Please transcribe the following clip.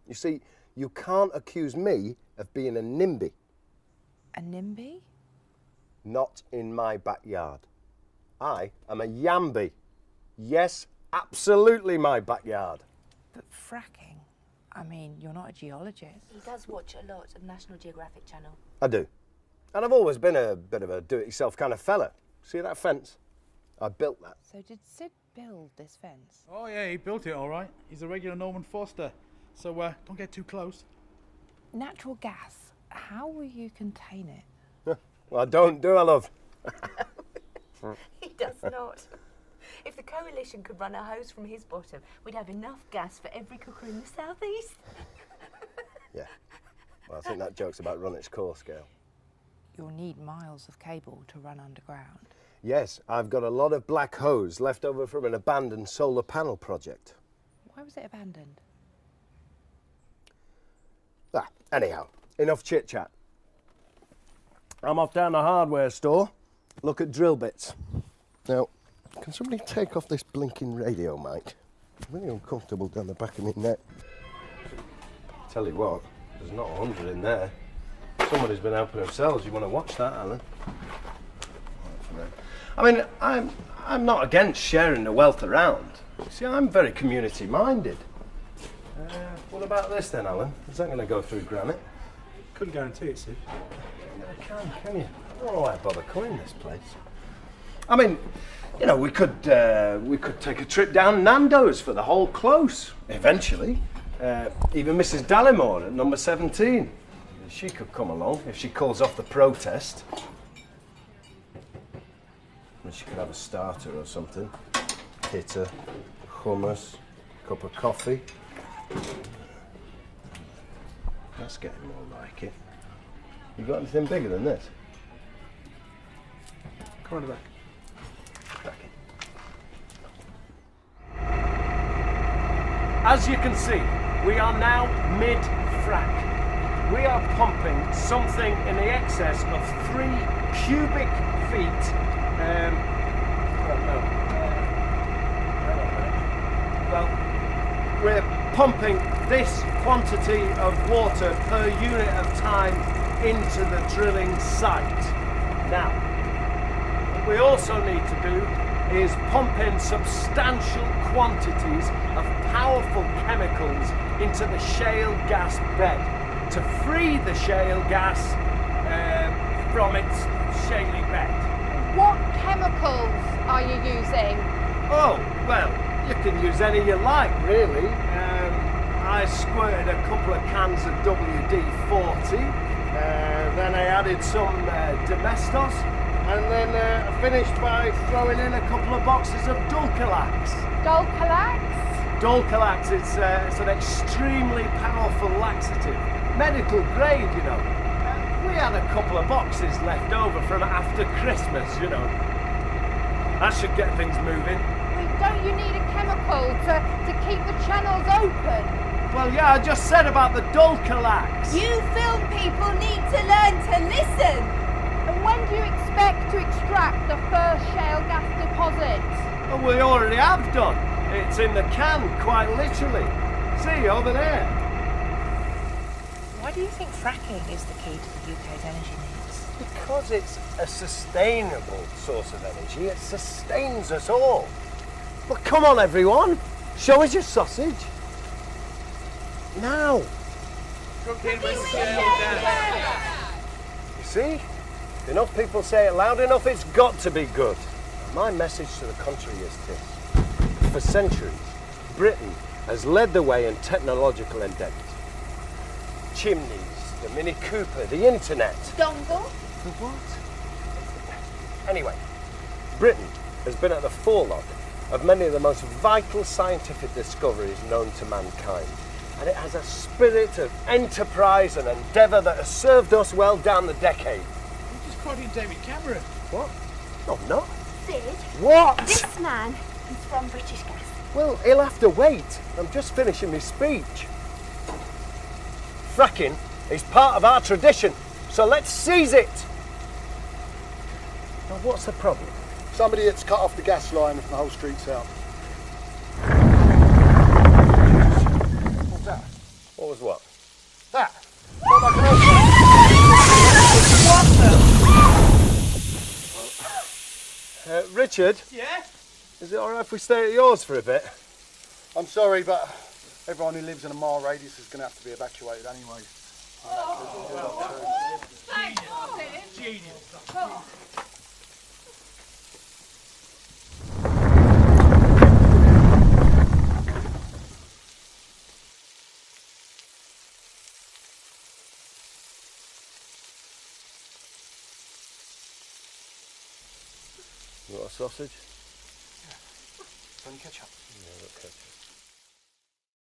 You see, you can't accuse me of being a NIMBY. A NIMBY? Not in my backyard. I am a YAMBY. Yes, absolutely my backyard. But fracking? I mean, you're not a geologist. He does watch a lot of National Geographic Channel. I do. And I've always been a bit of a do-it-yourself kind of fella. See that fence? I built that. So did Sid build this fence? Oh yeah, he built it all right. He's a regular Norman Foster. So don't get too close. Natural gas, how will you contain it? Well, I don't, do I, love? He does not. If the coalition could run a hose from his bottom, we'd have enough gas for every cooker in the southeast. Yeah. Well, I think that joke's about run its course, Gail. You'll need miles of cable to run underground. Yes, I've got a lot of black hose left over from an abandoned solar panel project. Why was it abandoned? Anyhow, enough chit-chat. I'm off down the hardware store, look at drill bits. Now, can somebody take off this blinking radio mic? I'm really uncomfortable down the back of my neck. Tell you what, there's not 100 in there. Somebody's been helping themselves. You want to watch that, Alan? I mean, I'm not against sharing the wealth around. See, I'm very community-minded. What about this then, Alan? Is that going to go through granite? Couldn't guarantee it, Sid. Yeah, can you? I don't know why I bother coming this place. I mean, you know, we could take a trip down Nando's for the whole close, eventually. Even Mrs. Dallimore at number 17. She could come along if she calls off the protest. And she could have a starter or something. Hitter, hummus, cup of coffee. That's getting more like it. You got anything bigger than this? Come on the back. Back in. As you can see, we are now mid-frack. We are pumping something in the excess of 3 cubic feet. Well, we're pumping this quantity of water per unit of time into the drilling site. Now, what we also need to do is pump in substantial quantities of powerful chemicals into the shale gas bed to free the shale gas from its shaly bed. What chemicals are you using? Oh, well, you can use any you like, really. I squirted a couple of cans of WD-40, then I added some Domestos, and then I finished by throwing in a couple of boxes of Dulcolax. Dulcolax? Dulcolax, it's an extremely powerful laxative. Medical grade, you know. We had a couple of boxes left over from after Christmas, you know. That should get things moving. Don't you need a chemical to keep the channels open? Well, yeah, I just said about the Dulcolax. You film people need to learn to listen. And when do you expect to extract the first shale gas deposits? Well, we already have done. It's in the can, quite literally. See, over there. Why do you think fracking is the key to the UK's energy needs? Because it's a sustainable source of energy. It sustains us all. Well, come on, everyone. Show us your sausage. Now. You see? Enough people say it loud enough, it's got to be good. My message to the country is this. For centuries, Britain has led the way in technological endeavours. Chimneys, the Mini Cooper, the internet. Dongle? The what? Anyway, Britain has been at the forelog of many of the most vital scientific discoveries known to mankind. And it has a spirit of enterprise and endeavour that has served us well down the decade. You just quoted David Cameron. What? No, no. Sid? What? This man is from British Gas. Well, he'll have to wait. I'm just finishing my speech. Fracking is part of our tradition, so let's seize it. Now, what's the problem? Somebody that's cut off the gas line and the whole street's out. What's that? What was what? That. Felt like an old Richard? Yeah? Is it alright if we stay at yours for a bit? I'm sorry, but everyone who lives in a mile radius is going to have to be evacuated anyway. Genius. You got a sausage? Any ketchup? Yeah, I've got ketchup.